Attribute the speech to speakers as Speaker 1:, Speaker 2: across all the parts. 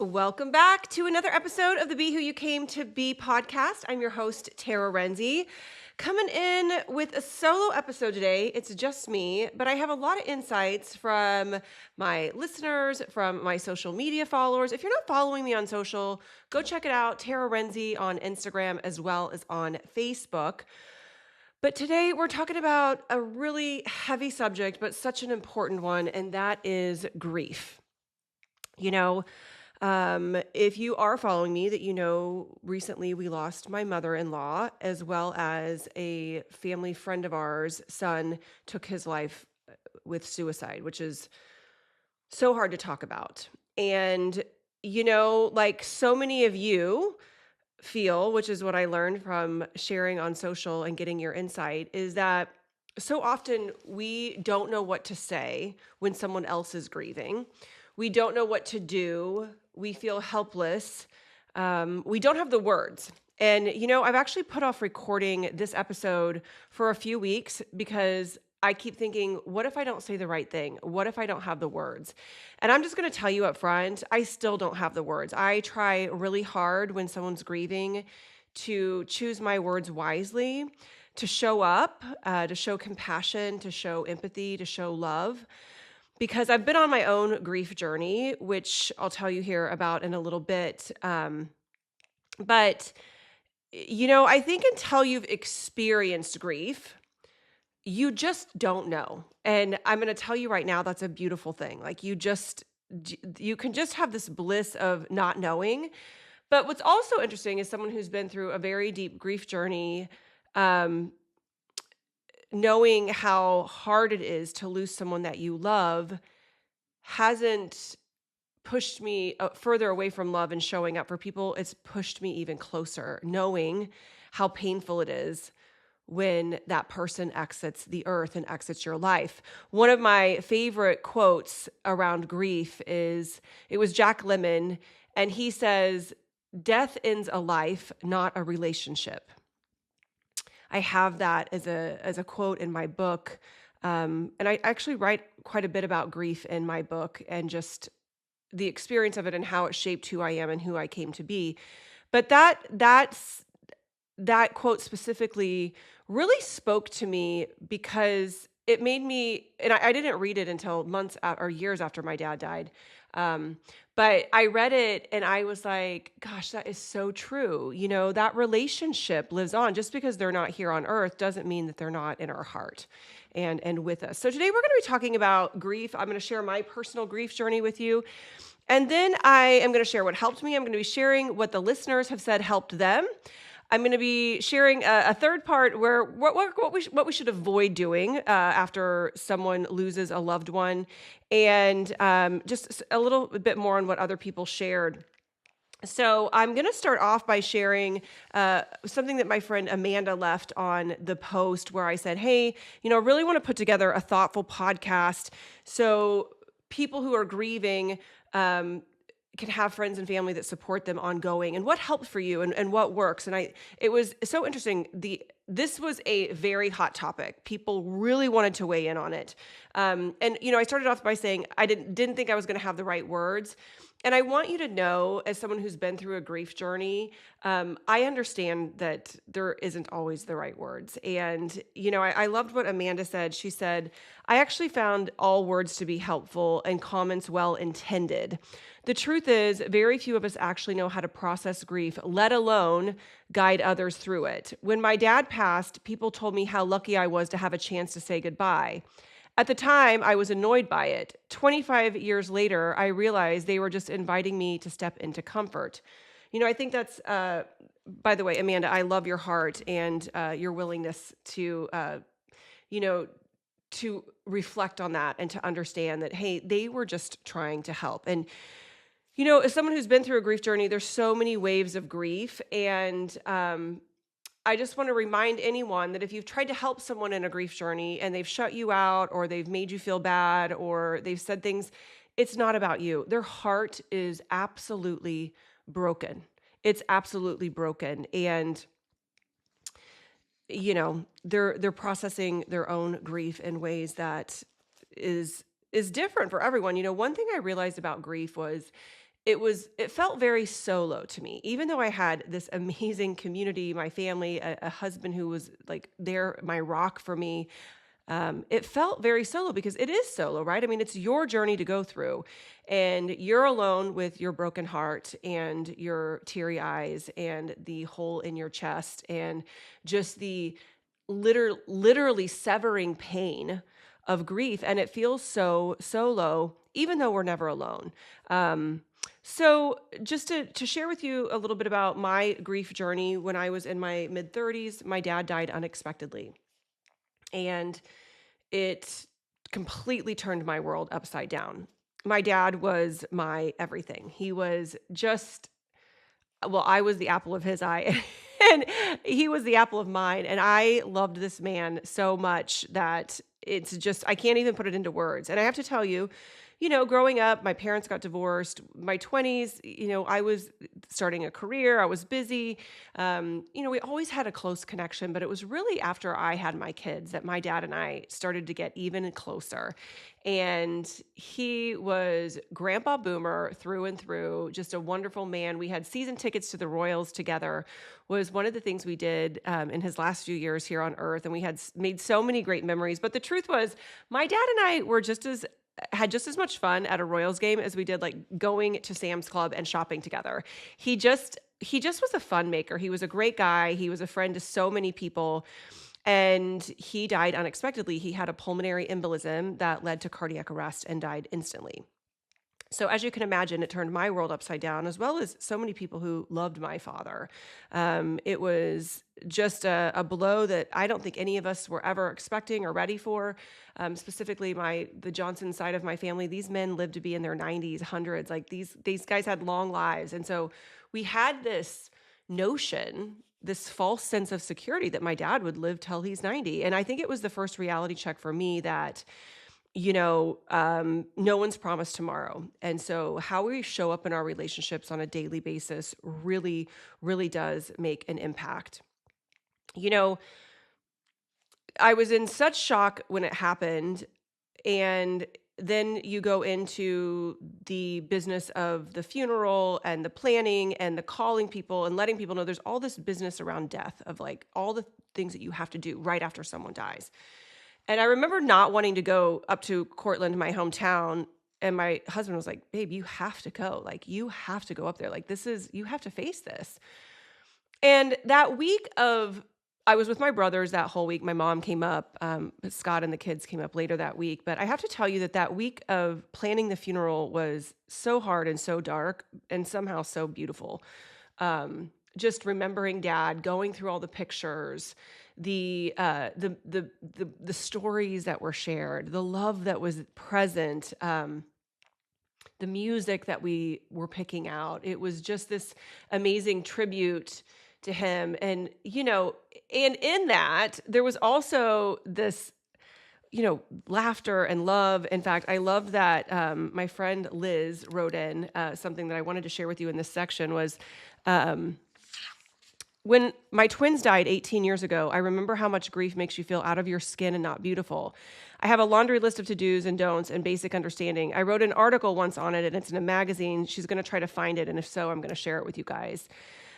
Speaker 1: Welcome back to another episode of the Be Who You Came to Be podcast. I'm your host, Tara Renze, coming in with a solo episode today. It's just me, but I have a lot of insights from my listeners, from my social media followers. If you're not following me on social, go check it out, Tara Renze on Instagram as well as on Facebook. But today we're talking about a really heavy subject, but such an important one, and that is grief. If you are following me, that recently we lost my mother-in-law, as well as a family friend of ours, son took his life with suicide, which is so hard to talk about. And, like so many of you feel, which is what I learned from sharing on social and getting your insight, is that so often we don't know what to say when someone else is grieving. We don't know what to do. We feel helpless. We don't have the words. And, I've actually put off recording this episode for a few weeks because I keep thinking, what if I don't say the right thing? What if I don't have the words? And I'm just going to tell you up front, I still don't have the words. I try really hard when someone's grieving to choose my words wisely, to show up, to show compassion, to show empathy, to show love. Because I've been on my own grief journey, which I'll tell you here about in a little bit. But, I think until you've experienced grief, you just don't know. And I'm going to tell you right now, that's a beautiful thing. Like you can just have this bliss of not knowing. But what's also interesting is someone who's been through a very deep grief journey, knowing how hard it is to lose someone that you love hasn't pushed me further away from love and showing up for people. It's pushed me even closer, knowing how painful it is when that person exits the earth and exits your life. One of my favorite quotes around grief it was Jack Lemmon, and he says, "Death ends a life, not a relationship." I have that as a quote in my book. And I actually write quite a bit about grief in my book and just the experience of it and how it shaped who I am and who I came to be. But that quote specifically really spoke to me because it made me, and I didn't read it until months or years after my dad died. But I read it and I was like, gosh, that is so true. That relationship lives on. Just because they're not here on earth doesn't mean that they're not in our heart and with us. So today we're going to be talking about grief. I'm going to share my personal grief journey with you. And then I am going to share what helped me. I'm going to be sharing what the listeners have said helped them. I'm going to be sharing a third part where what we should avoid doing after someone loses a loved one, and just a little bit more on what other people shared. So I'm going to start off by sharing something that my friend Amanda left on the post where I said, hey, I really want to put together a thoughtful podcast so people who are grieving can have friends and family that support them ongoing, and what helps for you and what works. And it was so interesting. This was a very hot topic. People really wanted to weigh in on it. And I started off by saying I didn't think I was going to have the right words. And I want you to know, as someone who's been through a grief journey, I understand that there isn't always the right words. And, I loved what Amanda said. She said, I actually found all words to be helpful and comments well intended. The truth is, very few of us actually know how to process grief, let alone guide others through it. When my dad passed, people told me how lucky I was to have a chance to say goodbye. At the time, I was annoyed by it. 25 years later, I realized they were just inviting me to step into comfort. I think that's, by the way, Amanda, I love your heart and your willingness to, to reflect on that and to understand that, hey, they were just trying to help. And, as someone who's been through a grief journey, there's so many waves of grief. And I just want to remind anyone that if you've tried to help someone in a grief journey and they've shut you out or they've made you feel bad or they've said things, it's not about you. Their heart is absolutely broken. It's absolutely broken. And they're processing their own grief in ways that is different for everyone. One thing I realized about grief was it felt very solo to me, even though I had this amazing community, my family, a husband who was like there, my rock for me. It felt very solo because it is solo, right? I mean, it's your journey to go through, and you're alone with your broken heart and your teary eyes and the hole in your chest and just the literally severing pain of grief. And it feels so solo, even though we're never alone. So just to share with you a little bit about my grief journey, when I was in my mid 30s, my dad died unexpectedly. And it completely turned my world upside down. My dad was my everything. He was just, well, I was the apple of his eye and he was the apple of mine. And I loved this man so much that it's just, I can't even put it into words. And I have to tell you, growing up, my parents got divorced. My 20s, I was starting a career. I was busy. We always had a close connection, but it was really after I had my kids that my dad and I started to get even closer. And he was Grandpa Boomer through and through, just a wonderful man. We had season tickets to the Royals together, was one of the things we did in his last few years here on Earth. And we had made so many great memories. But the truth was, my dad and I had just as much fun at a Royals game as we did like going to Sam's Club and shopping together. He just was a fun maker. He was a great guy. He was a friend to so many people. And he died unexpectedly. He had a pulmonary embolism that led to cardiac arrest and died instantly. So as you can imagine, it turned my world upside down, as well as so many people who loved my father. It was just a blow that I don't think any of us were ever expecting or ready for. Specifically, the Johnson side of my family, these men lived to be in their 90s, hundreds. Like these guys had long lives. And so we had this notion, this false sense of security that my dad would live till he's 90. And I think it was the first reality check for me that no one's promised tomorrow. And so how we show up in our relationships on a daily basis really, really does make an impact. I was in such shock when it happened. And then you go into the business of the funeral and the planning and the calling people and letting people know there's all this business around death of like all the things that you have to do right after someone dies. And I remember not wanting to go up to Cortland, my hometown. And my husband was like, babe, you have to go. Like, you have to go up there. Like, you have to face this. And that week I was with my brothers that whole week. My mom came up. Scott and the kids came up later that week. But I have to tell you that week of planning the funeral was so hard and so dark and somehow so beautiful. Just remembering Dad, going through all the pictures, the stories that were shared, the love that was present, the music that we were picking out. It was just this amazing tribute to him. And, and in that, there was also this, laughter and love. In fact, I loved that my friend Liz wrote in something that I wanted to share with you in this section was, when my twins died 18 years ago, I remember how much grief makes you feel out of your skin and not beautiful. I have a laundry list of to-dos and don'ts and basic understanding. I wrote an article once on it, and it's in a magazine. She's going to try to find it, and if so, I'm going to share it with you guys.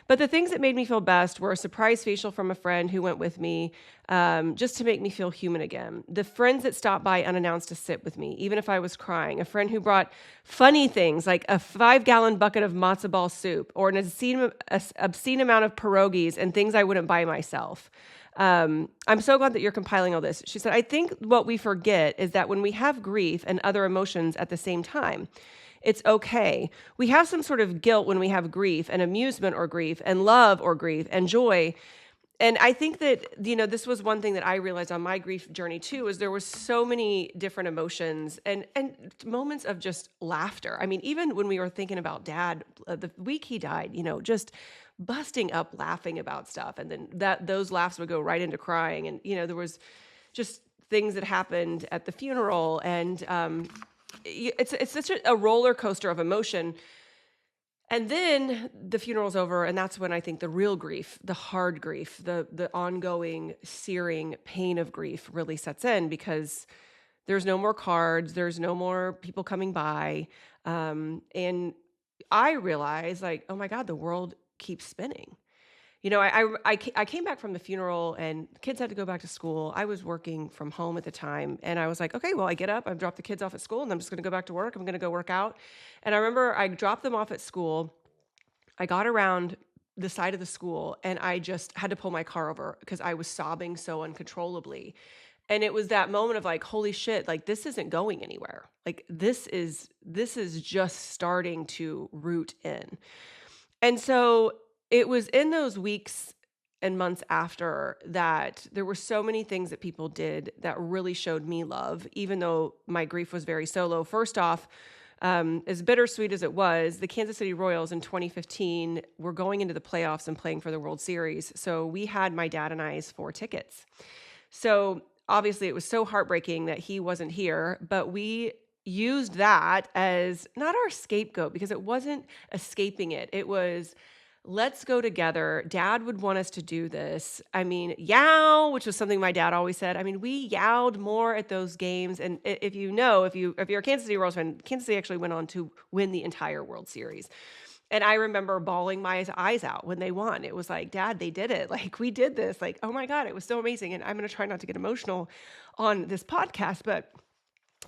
Speaker 1: But the things that made me feel best were a surprise facial from a friend who went with me just to make me feel human again. The friends that stopped by unannounced to sit with me, even if I was crying. A friend who brought funny things like a 5-gallon bucket of matzo ball soup or an obscene amount of pierogies and things I wouldn't buy myself. I'm so glad that you're compiling all this. She said, I think what we forget is that when we have grief and other emotions at the same time, it's okay. We have some sort of guilt when we have grief and amusement or grief and love or grief and joy. And I think that, this was one thing that I realized on my grief journey too, is there was so many different emotions and moments of just laughter. I mean, even when we were thinking about Dad, the week he died, just busting up laughing about stuff. And then those laughs would go right into crying. And, there was just things that happened at the funeral and, it's such a roller coaster of emotion. And then the funeral's over, and that's when I think the real grief, the hard grief, the ongoing searing pain of grief really sets in, because there's no more cards, there's no more people coming by, and I realized like, oh my God, the world keeps spinning. I came back from the funeral and kids had to go back to school. I was working from home at the time and I was like, okay, well, I get up, I've dropped the kids off at school and I'm just going to go back to work. I'm going to go work out. And I remember I dropped them off at school. I got around the side of the school and I just had to pull my car over because I was sobbing so uncontrollably. And it was that moment of like, holy shit, like this isn't going anywhere. Like this is just starting to root in. And so it was in those weeks and months after that there were so many things that people did that really showed me love, even though my grief was very solo. First off, as bittersweet as it was, the Kansas City Royals in 2015 were going into the playoffs and playing for the World Series. So we had my dad and I's 4 tickets. So obviously it was so heartbreaking that he wasn't here, but we used that as not our scapegoat because it wasn't escaping it. It was, let's go together. Dad would want us to do this. I mean, yow, which was something my dad always said. I mean, we yowed more at those games. And if you're a Kansas City Royals fan, Kansas City actually went on to win the entire World Series. And I remember bawling my eyes out when they won. It was like, Dad, they did it. Like, we did this. Like, oh my God, it was so amazing. And I'm going to try not to get emotional on this podcast, but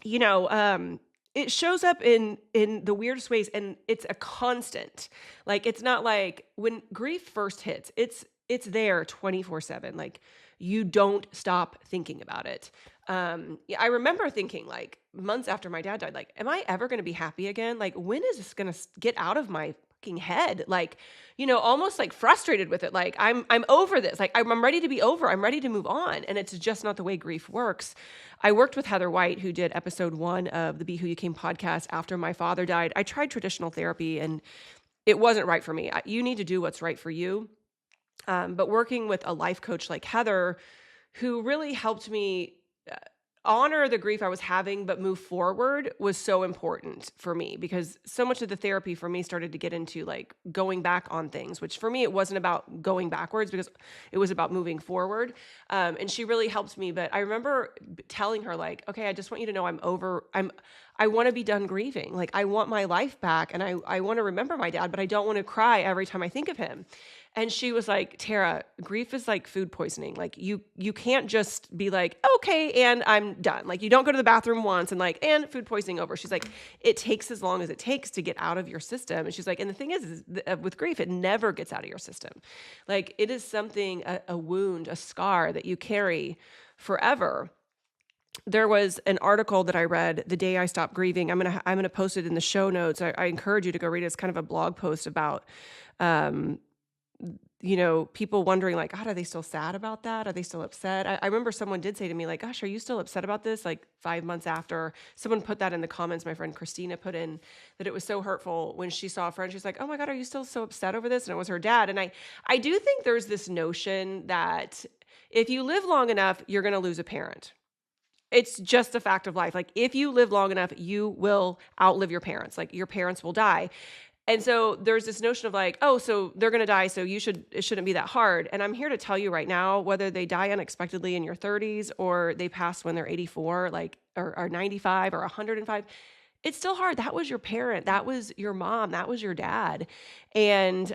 Speaker 1: it shows up in the weirdest ways and it's a constant. Like, it's not like when grief first hits, it's there 24/7. Like, you don't stop thinking about it. I remember thinking like months after my dad died, like, am I ever going to be happy again? Like, when is this going to get out of my fucking head? Like, almost like frustrated with it. Like, I'm over this. Like, I'm ready to be over. I'm ready to move on. And it's just not the way grief works. I worked with Heather White, who did episode 1 of the Be Who You Came podcast after my father died. I tried traditional therapy and it wasn't right for me. You need to do what's right for you. But working with a life coach like Heather, who really helped me honor the grief I was having, but move forward, was so important for me because so much of the therapy for me started to get into like going back on things, which for me, it wasn't about going backwards because it was about moving forward. And she really helped me. But I remember telling her like, okay, I just want you to know I want to be done grieving. Like, I want my life back and I want to remember my dad, but I don't want to cry every time I think of him. And she was like, Tara, grief is like food poisoning. Like, you can't just be like, okay, and I'm done. Like, you don't go to the bathroom once and like, and food poisoning over. She's like, it takes as long as it takes to get out of your system. And she's like, and the thing is with grief, it never gets out of your system. Like, it is something, a wound, a scar that you carry forever. There was an article that I read the day I stopped grieving. I'm gonna post it in the show notes. I encourage you to go read it. It's kind of a blog post about, people wondering like, God, are they still sad about that? Are they still upset? I remember someone did say to me like, gosh, are you still upset about this? Like 5 months after. Someone put that in the comments. My friend Christina put in that it was so hurtful when she saw a friend. She's like, oh my God, are you still so upset over this? And it was her dad. And I do think there's this notion that if you live long enough, you're going to lose a parent. It's just a fact of life. Like, if you live long enough, you will outlive your parents. Like, your parents will die. And so there's this notion of like, oh, so they're going to die, so it shouldn't be that hard. And I'm here to tell you right now, whether they die unexpectedly in your 30s or they pass when they're 84, like, or 95 or 105, it's still hard. That was your parent. That was your mom. That was your dad. And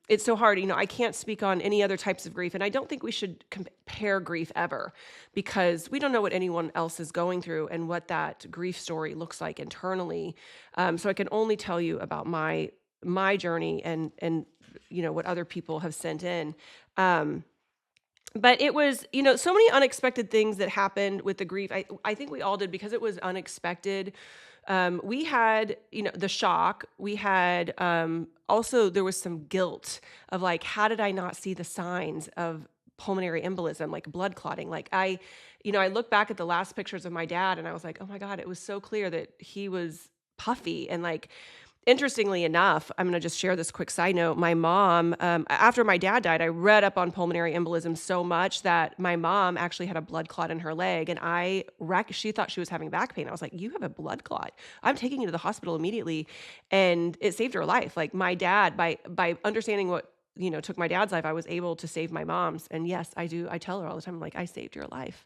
Speaker 1: it's so hard. I can't speak on any other types of grief. And I don't think we should compare grief ever because we don't know what anyone else is going through and what that grief story looks like internally. So I can only tell you about my journey and what other people have sent in. But it was, so many unexpected things that happened with the grief. I think we all did because it was unexpected. We had, the shock. We had, also there was some guilt of like, how did I not see the signs of pulmonary embolism, like blood clotting? Like I look back at the last pictures of my dad and I was like, oh my God, it was so clear that he was puffy. And like, interestingly enough, I'm going to just share this quick side note. My mom, after my dad died, I read up on pulmonary embolism so much that my mom actually had a blood clot in her leg and she thought she was having back pain. I was like, you have a blood clot. I'm taking you to the hospital immediately. And it saved her life. Like my dad, by understanding what, took my dad's life, I was able to save my mom's. And yes, I do. I tell her all the time, I'm like, I saved your life.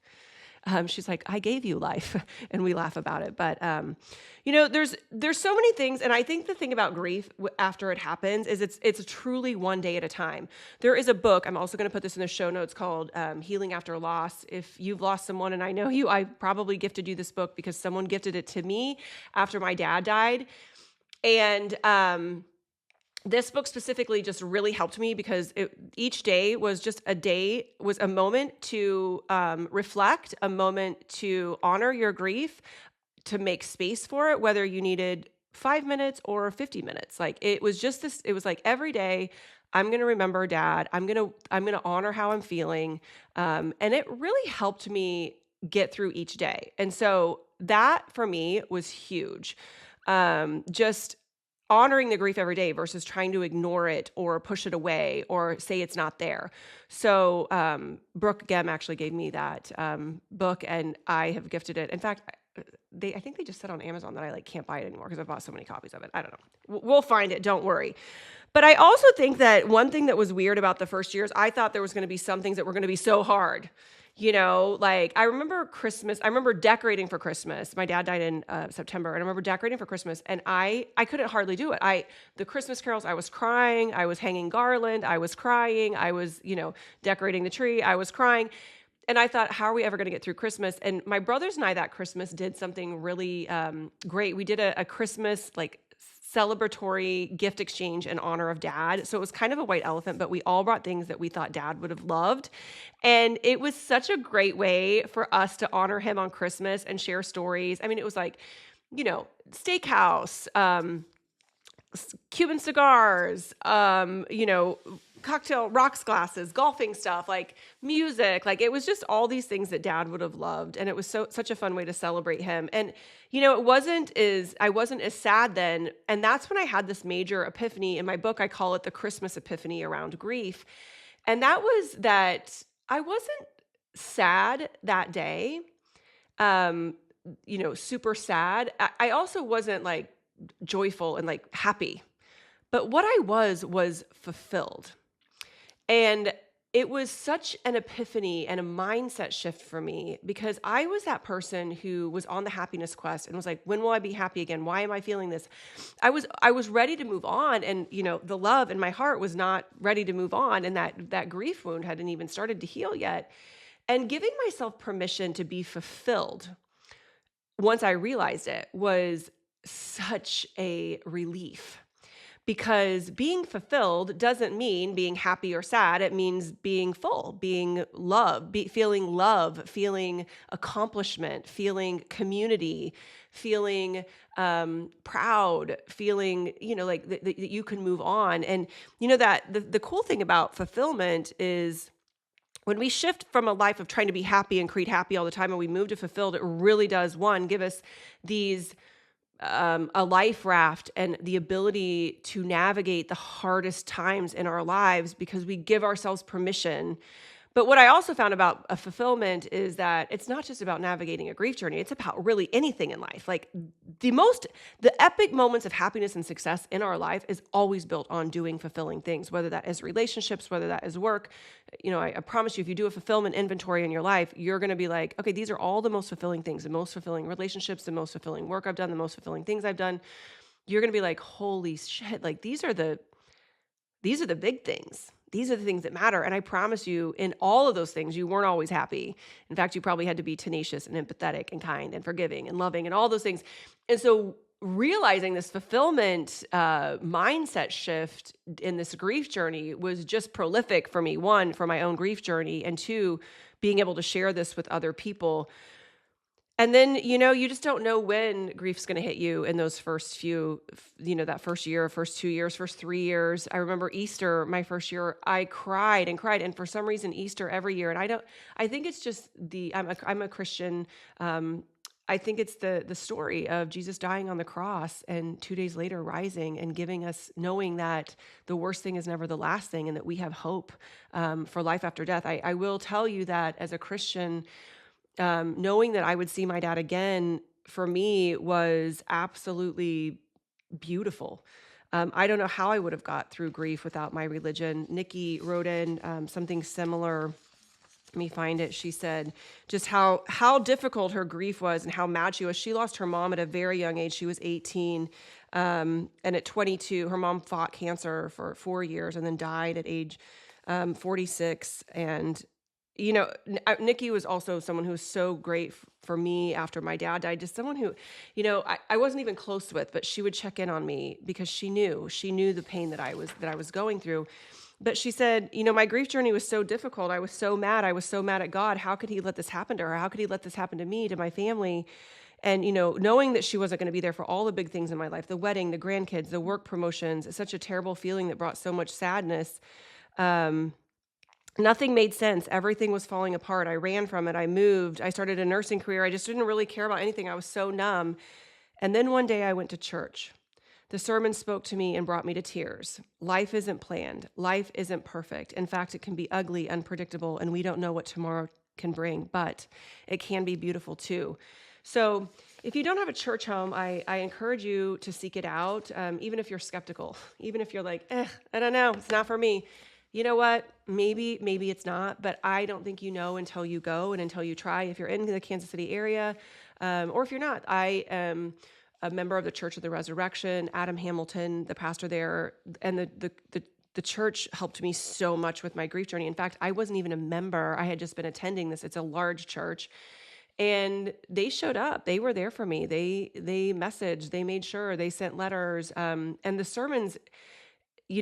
Speaker 1: She's like, I gave you life. And we laugh about it. But, you know, there's so many things. And I think the thing about grief after it happens is it's truly one day at a time. There is a book, I'm also going to put this in the show notes, called Healing After Loss. If you've lost someone, and I know you, I probably gifted you this book because someone gifted it to me after my dad died. And this book specifically just really helped me because each day was just was a moment to reflect, a moment to honor your grief, to make space for it, whether you needed 5 minutes or 50 minutes. Like it was just this, it was like every day I'm going to remember dad. I'm going to honor how I'm feeling. And it really helped me get through each day. And so that for me was huge. Just honoring the grief every day versus trying to ignore it or push it away or say it's not there. So Brooke Gem actually gave me that book, and I have gifted it. In fact, I think they just said on Amazon that I like can't buy it anymore because I've bought so many copies of it. I don't know. We'll find it. Don't worry. But I also think that one thing that was weird about the first years, I thought there was going to be some things that were going to be so hard. You know, like I remember Christmas, I remember decorating for Christmas. My dad died in September, and I remember decorating for Christmas, and I couldn't hardly do it. The Christmas carols, I was crying, I was hanging garland, I was crying, I was, decorating the tree, I was crying. And I thought, how are we ever going to get through Christmas? And my brothers and I that Christmas did something really great. We did a Christmas celebratory gift exchange in honor of dad. So it was kind of a white elephant, but we all brought things that we thought dad would have loved. And it was such a great way for us to honor him on Christmas and share stories. I mean, it was like, steakhouse, Cuban cigars, cocktail rocks glasses, golfing stuff, like music, like it was just all these things that dad would have loved. And it was such a fun way to celebrate him. And, I wasn't as sad then. And that's when I had this major epiphany. In my book, I call it the Christmas epiphany around grief. And that was that I wasn't sad that day, super sad. I also wasn't like joyful and like happy. But what I was fulfilled. And it was such an epiphany and a mindset shift for me because I was that person who was on the happiness quest and was like, when will I be happy again? Why am I feeling this? I was ready to move on. And, the love in my heart was not ready to move on. And that grief wound hadn't even started to heal yet. And giving myself permission to be fulfilled once I realized it was such a relief. Because being fulfilled doesn't mean being happy or sad. It means being full, being love, feeling accomplishment, feeling community, feeling proud, feeling, that you can move on. And, that the cool thing about fulfillment is when we shift from a life of trying to be happy and create happy all the time and we move to fulfilled, it really does, one, give us these a life raft and the ability to navigate the hardest times in our lives because we give ourselves permission. But what I also found about a fulfillment is that it's not just about navigating a grief journey. It's about really anything in life. Like the epic moments of happiness and success in our life is always built on doing fulfilling things, whether that is relationships, whether that is work. I promise you, if you do a fulfillment inventory in your life, you're going to be like, okay, these are all the most fulfilling things, the most fulfilling relationships, the most fulfilling work I've done, the most fulfilling things I've done. You're going to be like, holy shit, like these are the big things. These are the things that matter. And I promise you, in all of those things, you weren't always happy. In fact, you probably had to be tenacious and empathetic and kind and forgiving and loving and all those things. And so realizing this fulfillment mindset shift in this grief journey was just prolific for me. One, for my own grief journey, and two, being able to share this with other people. And then, you just don't know when grief's going to hit you in those first few, that first year, first 2 years, first 3 years. I remember Easter, my first year, I cried and cried. And for some reason, Easter every year. And I think it's just I'm a Christian. I think it's the story of Jesus dying on the cross and 2 days later rising and giving us, knowing that the worst thing is never the last thing and that we have hope for life after death. I will tell you that as a Christian, knowing that I would see my dad again for me was absolutely beautiful. I don't know how I would have got through grief without my religion. Nikki wrote in something similar. let me find it. She said just how difficult her grief was and how mad she was. She lost her mom at a very young age. She was 18. And at 22, her mom fought cancer for 4 years and then died at age 46. And, Nikki was also someone who was so great for me after my dad died. Just someone who, I wasn't even close with, but she would check in on me because she knew the pain that I was going through. But she said, my grief journey was so difficult. I was so mad. I was so mad at God. How could he let this happen to her? How could he let this happen to me, to my family? And, knowing that she wasn't going to be there for all the big things in my life, the wedding, the grandkids, the work promotions, it's such a terrible feeling that brought so much sadness. Nothing made sense. Everything was falling apart. I ran from it. I moved. I started a nursing career. I just didn't really care about anything. I was so numb. And then one day I went to church. The sermon spoke to me and brought me to tears. Life isn't planned. Life isn't perfect. In fact, it can be ugly, unpredictable, and we don't know what tomorrow can bring, but it can be beautiful too. So if you don't have a church home, I encourage you to seek it out, even if you're skeptical, even if you're like, I don't know, it's not for me. You know what? Maybe it's not, but I don't think you know until you go and until you try. If you're in the Kansas City area, or if you're not, I am a member of the Church of the Resurrection. Adam Hamilton, the pastor there, and the church helped me so much with my grief journey. In fact, I wasn't even a member. I had just been attending this. It's a large church. And they showed up. They were there for me. They messaged. They made sure. They sent letters. And the sermons,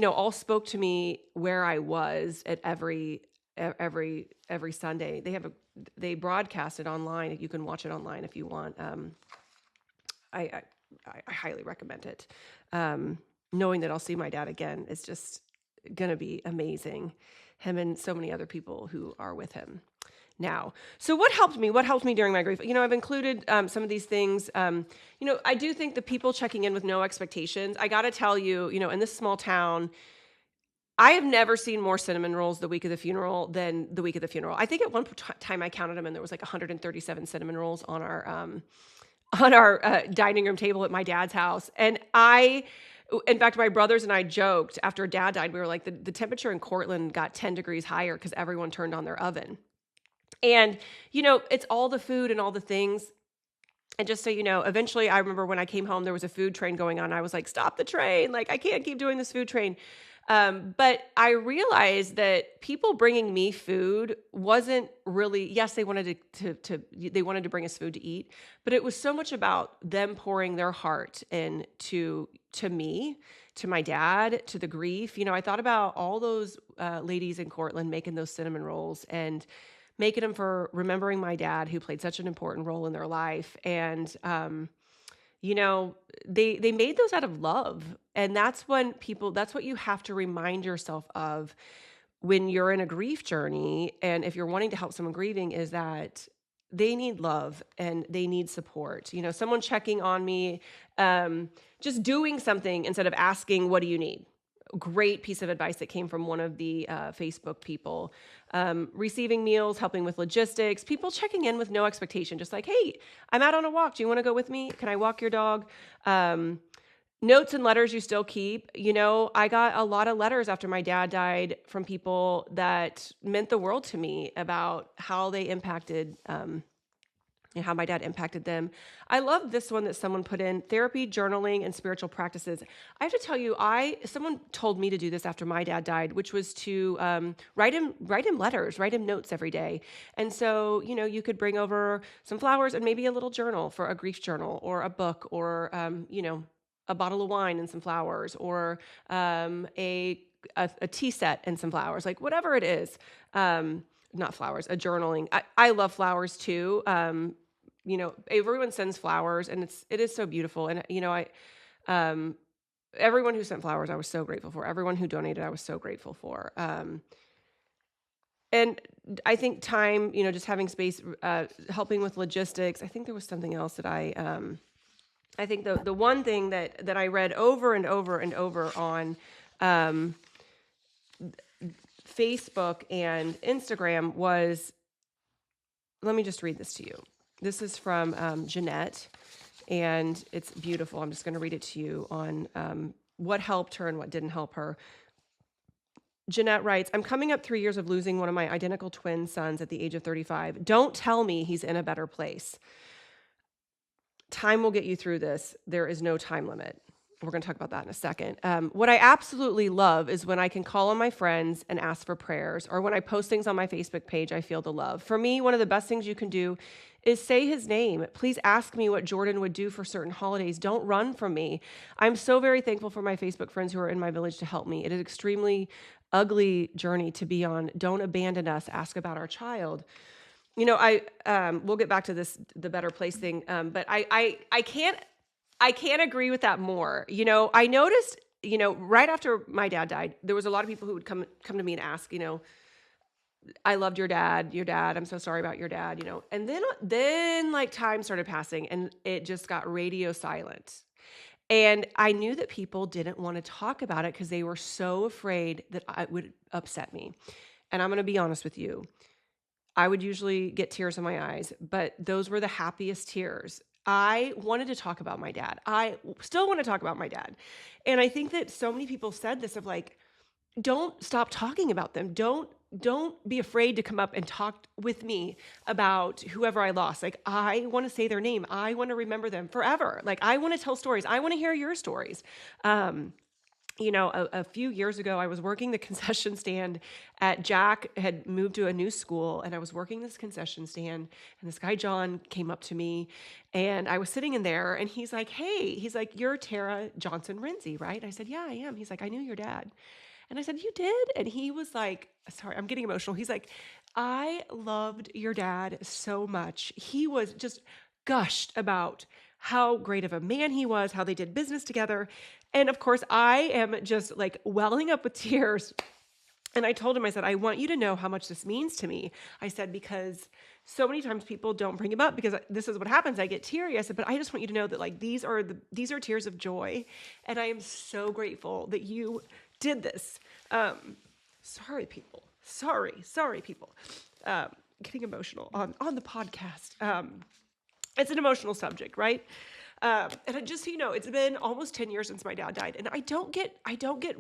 Speaker 1: all spoke to me where I was at every Sunday. They broadcast it online. You can watch it online if you want. I highly recommend it. Knowing that I'll see my dad again is just going to be amazing. Him and so many other people who are with him now. So what helped me? What helped me during my grief? I've included some of these things. I do think the people checking in with no expectations. I got to tell you, in this small town, I have never seen more cinnamon rolls the week of the funeral than the week of the funeral. I think at one time I counted them and there was like 137 cinnamon rolls on our dining room table at my dad's house. And in fact, my brothers and I joked after Dad died, we were like, the temperature in Cortland got 10 degrees higher because everyone turned on their oven. And, it's all the food and all the things. And just so you know, eventually I remember when I came home, there was a food train going on. I was like, stop the train. Like, I can't keep doing this food train. But I realized that people bringing me food wasn't really, yes, they wanted they wanted to bring us food to eat, but it was so much about them pouring their heart into to me, to my dad, to the grief. I thought about all those ladies in Cortland making those cinnamon rolls and making them for remembering my dad, who played such an important role in their life. And, they made those out of love. And that's what you have to remind yourself of when you're in a grief journey. And if you're wanting to help someone grieving, is that they need love and they need support. Someone checking on me, just doing something instead of asking, what do you need? Great piece of advice that came from one of the Facebook people. Receiving meals, helping with logistics, people checking in with no expectation, just like, hey, I'm out on a walk. Do you want to go with me? Can I walk your dog? Notes and letters you still keep. I got a lot of letters after my dad died from people that meant the world to me about how they impacted and how my dad impacted them. I love this one that someone put in: therapy, journaling, and spiritual practices. I have to tell you, someone told me to do this after my dad died, which was to write him letters, write him notes every day. And so, you could bring over some flowers and maybe a little journal for a grief journal, or a book, or a bottle of wine and some flowers, or a tea set and some flowers, like whatever it is. Not flowers, a journaling. I love flowers too. Everyone sends flowers and it is so beautiful. And, everyone who sent flowers, I was so grateful for. Everyone who donated, I was so grateful for. And I think time, just having space, helping with logistics. I think there was something else that I think the one thing that I read over and over and over on, Facebook and Instagram was, let me just read this to you. This is from Jeanette, and it's beautiful. I'm just going to read it to you on what helped her and what didn't help her. Jeanette writes, I'm coming up 3 years of losing one of my identical twin sons at the age of 35. Don't tell me he's in a better place. Time will get you through this. There is no time limit. We're going to talk about that in a second. What I absolutely love is when I can call on my friends and ask for prayers, or when I post things on my Facebook page, I feel the love. For me, one of the best things you can do is say his name. Please ask me what Jordan would do for certain holidays. Don't run from me. I'm so very thankful for my Facebook friends who are in my village to help me. It is an extremely ugly journey to be on. Don't abandon us. Ask about our child. We'll get back to this, the better place thing. But I can't agree with that more. I noticed, right after my dad died, there was a lot of people who would come to me and ask, I loved your dad, I'm so sorry about your dad, and then like time started passing and it just got radio silent. And I knew that people didn't want to talk about it because they were so afraid that it would upset me. And I'm going to be honest with you. I would usually get tears in my eyes, but those were the happiest tears. I wanted to talk about my dad. I still want to talk about my dad. And I think that so many people said this of like, don't stop talking about them. Don't be afraid to come up and talk with me about whoever I lost. Like, I want to say their name. I want to remember them forever. Like, I want to tell stories. I want to hear your stories. A few years ago, I was working the concession stand Jack had moved to a new school, and I was working this concession stand, and this guy, John, came up to me, and I was sitting in there, and he's like, hey, you're Tara Johnson Renze, right? I said, yeah, I am. He's like, I knew your dad. And I said, you did? And he was like, sorry, I'm getting emotional. He's like, I loved your dad so much. He was just gushed about how great of a man he was, how they did business together. And of course, I am just like welling up with tears. And I told him, I said, I want you to know how much this means to me. I said, because so many times people don't bring him up because this is what happens. I get teary. I said, but I just want you to know that like these are tears of joy. And I am so grateful that you did this. Sorry, people. Sorry, people. Getting emotional on the podcast. It's an emotional subject, right? And I just, it's been almost 10 years since my dad died, and I don't get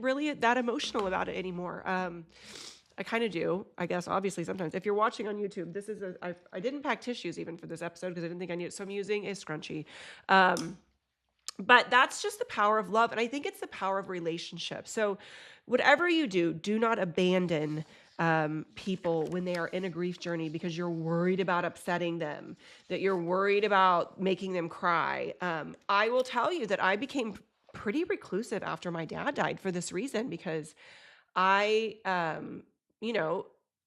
Speaker 1: really that emotional about it anymore. I kind of do, I guess, obviously sometimes. If you're watching on YouTube, I didn't pack tissues even for this episode because I didn't think I needed, so I'm using a scrunchie. But that's just the power of love. And I think it's the power of relationship. So whatever you do, do not abandon people when they are in a grief journey because you're worried about upsetting them, that you're worried about making them cry. I will tell you that I became pretty reclusive after my dad died for this reason, because I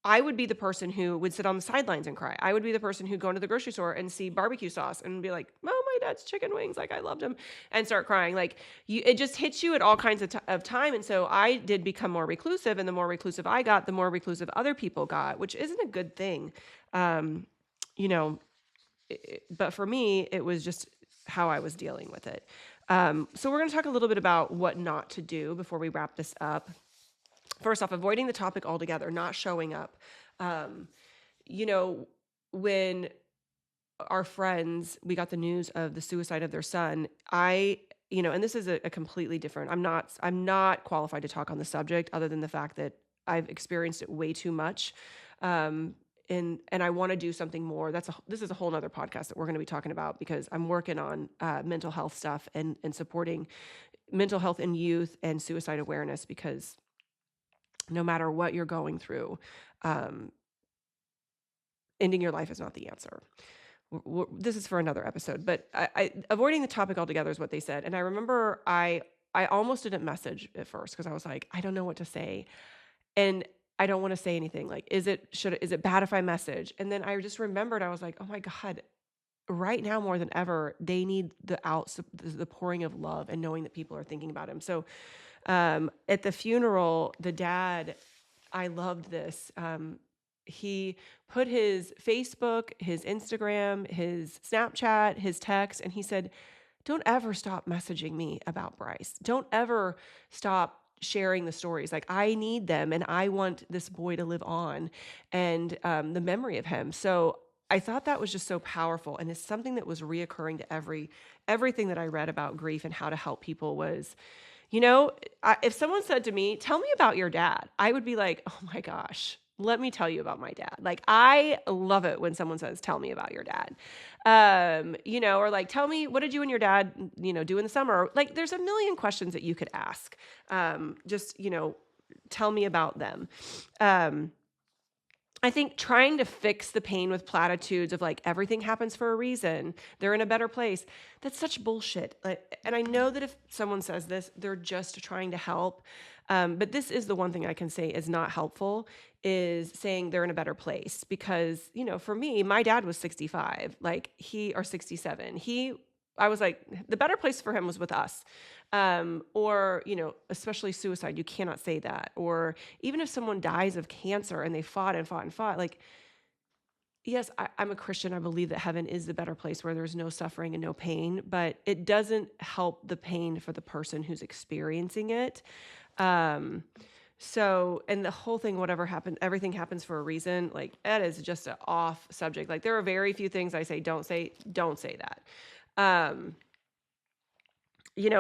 Speaker 1: would be the person who would sit on the sidelines and cry. I would be the person who'd go into the grocery store and see barbecue sauce and be like, oh, my dad's chicken wings. Like, I loved him, and start crying. Like, it just hits you at all kinds of time. And so I did become more reclusive, and the more reclusive I got, the more reclusive other people got, which isn't a good thing. But for me, it was just how I was dealing with it. So we're going to talk a little bit about what not to do before we wrap this up. First off, avoiding the topic altogether, not showing up. When our friends, we got the news of the suicide of their son, and this is a completely different, I'm not qualified to talk on the subject other than the fact that I've experienced it way too much. And I want to do something more. This is a whole nother podcast that we're going to be talking about, because I'm working on mental health stuff and supporting mental health in youth and suicide awareness, because no matter what you're going through, ending your life is not the answer. This is for another episode, but avoiding the topic altogether is what they said. And I remember I almost didn't message at first because I was like, I don't know what to say. And I don't want to say anything. Like, is it bad if I message? And then I just remembered, I was like, oh my God, right now more than ever, they need the pouring of love and knowing that people are thinking about him. So at the funeral, the dad, I loved this. He put his Facebook, his Instagram, his Snapchat, his text, and he said, don't ever stop messaging me about Bryce. Don't ever stop sharing the stories. Like, I need them, and I want this boy to live on, and the memory of him. So I thought that was just so powerful, and it's something that was reoccurring to everything that I read about grief and how to help people was, If someone said to me, "Tell me about your dad," I would be like, "Oh my gosh, let me tell you about my dad." Like, I love it when someone says, "Tell me about your dad." Or like, "Tell me, what did you and your dad, do in the summer?" Like, there's a million questions that you could ask. Just, tell me about them. Um, I think trying to fix the pain with platitudes of like everything happens for a reason, they're in a better place. That's such bullshit. And I know that if someone says this, they're just trying to help. But this is the one thing I can say is not helpful is saying they're in a better place because, for me, my dad was 65, like or 67. I was like, the better place for him was with us. Or, especially suicide, you cannot say that. Or even if someone dies of cancer and they fought and fought and fought, like, yes, I'm a Christian. I believe that heaven is the better place where there's no suffering and no pain, but it doesn't help the pain for the person who's experiencing it. Um, and the whole thing, whatever happened, everything happens for a reason. Like, that is just an off subject. Like, there are very few things I say, don't say that. Um,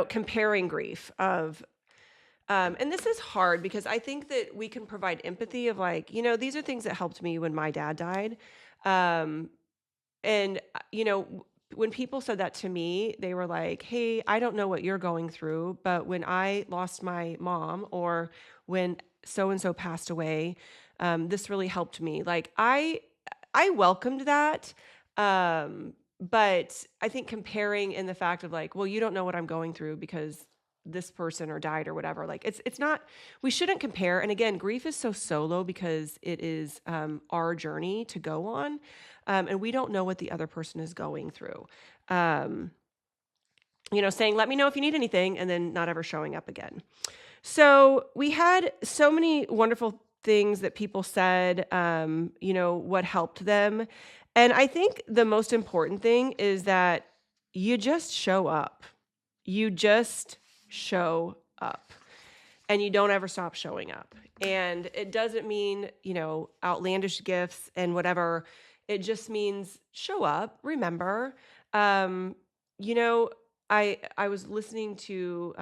Speaker 1: Comparing grief and this is hard because I think that we can provide empathy of like, these are things that helped me when my dad died. Um, and when people said that to me, they were like, "Hey, I don't know what you're going through, but when I lost my mom or when so and so passed away, this really helped me." Like, I welcomed that. But I think comparing in the fact of like, well, you don't know what I'm going through because this person or died or whatever. Like, it's not. We shouldn't compare. And again, grief is so solo because it is our journey to go on, and we don't know what the other person is going through. Um, saying, "Let me know if you need anything," and then not ever showing up again. So we had so many wonderful things that people said, what helped them. And I think the most important thing is that you just show up. You just show up and you don't ever stop showing up. And it doesn't mean, outlandish gifts and whatever. It just means show up, remember. Um, you know, I was listening to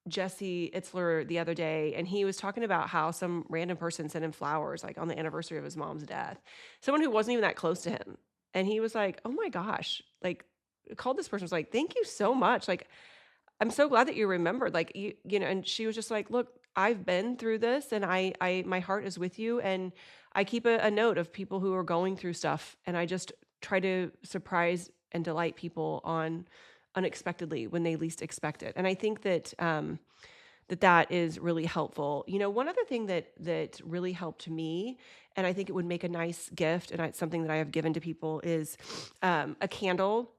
Speaker 1: Jesse Itzler the other day, and he was talking about how some random person sent him flowers like on the anniversary of his mom's death. Someone who wasn't even that close to him. And he was like, "Oh my gosh," like called this person was like, "Thank you so much. Like, I'm so glad that you remembered." Like, and she was just like, "Look, I've been through this and my heart is with you. And I keep a note of people who are going through stuff. And I just try to surprise and delight people on unexpectedly when they least expect it." And I think that, that is really helpful. One other thing that really helped me, and I think it would make a nice gift, and it's something that I have given to people, is a candle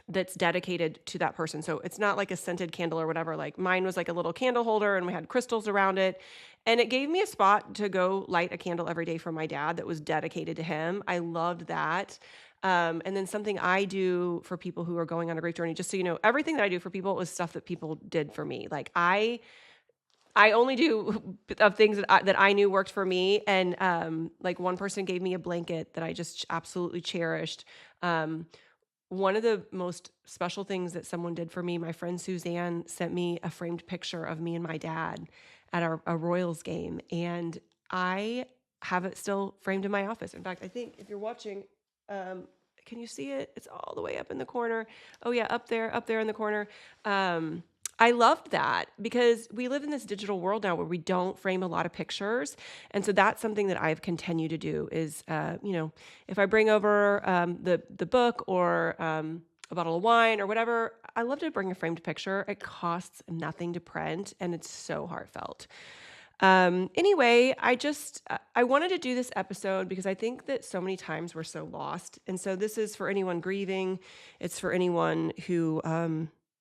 Speaker 1: that's dedicated to that person. So it's not like a scented candle or whatever. Like, mine was like a little candle holder and we had crystals around it. And it gave me a spot to go light a candle every day for my dad that was dedicated to him. I loved that. And then something I do for people who are going on a grief journey, just so you know, everything that I do for people is stuff that people did for me. Like, I only do of things that I knew worked for me. And like, one person gave me a blanket that I just absolutely cherished. One of the most special things that someone did for me, my friend Suzanne sent me a framed picture of me and my dad at a Royals game. And I have it still framed in my office. In fact, I think if you're watching, can you see it? It's all the way up in the corner. Oh yeah, up there in the corner. I loved that because we live in this digital world now where we don't frame a lot of pictures. And so that's something that I've continued to do is, if I bring over the book or a bottle of wine or whatever, I love to bring a framed picture. It costs nothing to print and it's so heartfelt. Anyway, I wanted to do this episode because I think that so many times we're so lost. And so this is for anyone grieving. It's for anyone who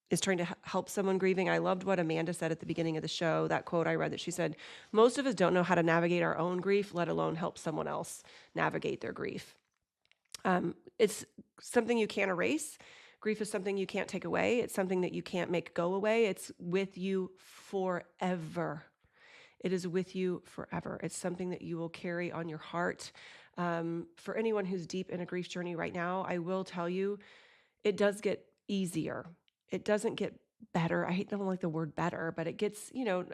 Speaker 1: is trying to help someone grieving. I loved what Amanda said at the beginning of the show, that quote I read that she said, "Most of us don't know how to navigate our own grief, let alone help someone else navigate their grief." It's something you can't erase. Grief is something you can't take away. It's something that you can't make go away. It's with you forever. It is with you forever. It's something that you will carry on your heart. For anyone who's deep in a grief journey right now, I will tell you, it does get easier. It doesn't get better. I don't like the word better, but it gets,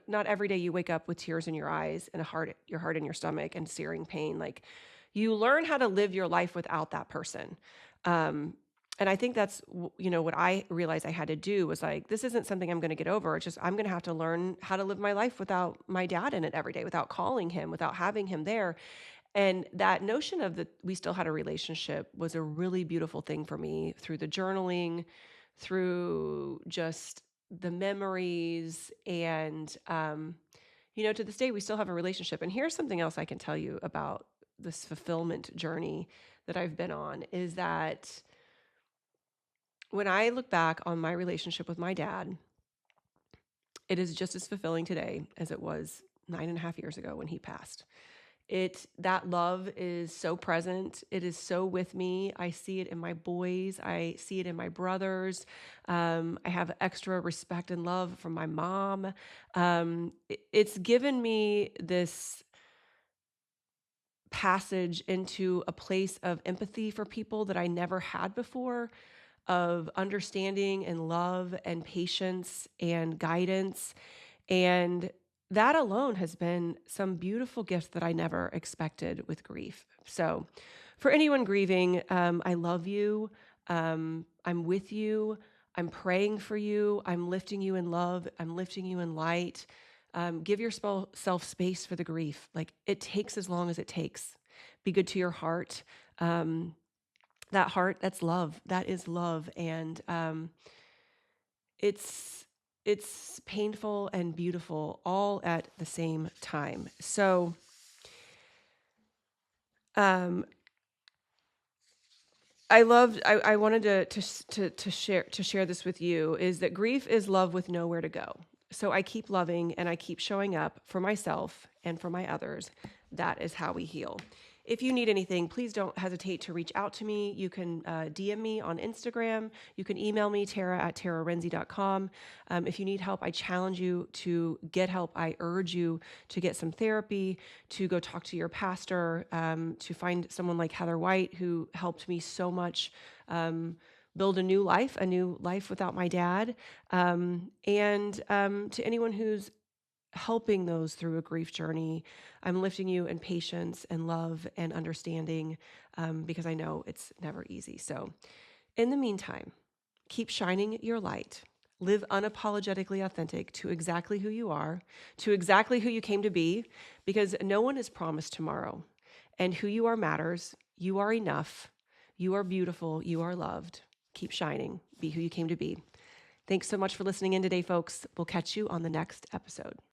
Speaker 1: not every day you wake up with tears in your eyes and your heart in your stomach and searing pain. Like you learn how to live your life without that person. Um, and I think that's, what I realized I had to do was like, this isn't something I'm going to get over. It's just, I'm going to have to learn how to live my life without my dad in it every day, without calling him, without having him there. And that notion of that we still had a relationship was a really beautiful thing for me through the journaling, through just the memories. And, to this day, we still have a relationship. And here's something else I can tell you about this fulfillment journey that I've been on is that when I look back on my relationship with my dad, it is just as fulfilling today as it was 9.5 years ago when he passed. That love is so present. It is so with me. I see it in my boys. I see it in my brothers. I have extra respect and love from my mom. It's given me this passage into a place of empathy for people that I never had before, of understanding and love and patience and guidance. And that alone has been some beautiful gifts that I never expected with grief. So, for anyone grieving, I love you. I'm with you. I'm praying for you. I'm lifting you in love. I'm lifting you in light. Give yourself space for the grief. Like it takes as long as it takes. Be good to your heart. That heart, that's love. That is love. And it's painful and beautiful all at the same time. So, um, I wanted to share this with you is that grief is love with nowhere to go. So I keep loving and I keep showing up for myself and for my others. That is how we heal. If you need anything, please don't hesitate to reach out to me. You can DM me on Instagram. You can email me, tara@tararenze.com. If you need help, I challenge you to get help. I urge you to get some therapy, to go talk to your pastor, to find someone like Heather White, who helped me so much build a new life without my dad. And to anyone who's helping those through a grief journey, I'm lifting you in patience and love and understanding because I know it's never easy. So, in the meantime, keep shining your light. Live unapologetically authentic to exactly who you are, to exactly who you came to be, because no one is promised tomorrow. And who you are matters. You are enough. You are beautiful. You are loved. Keep shining. Be who you came to be. Thanks so much for listening in today, folks. We'll catch you on the next episode.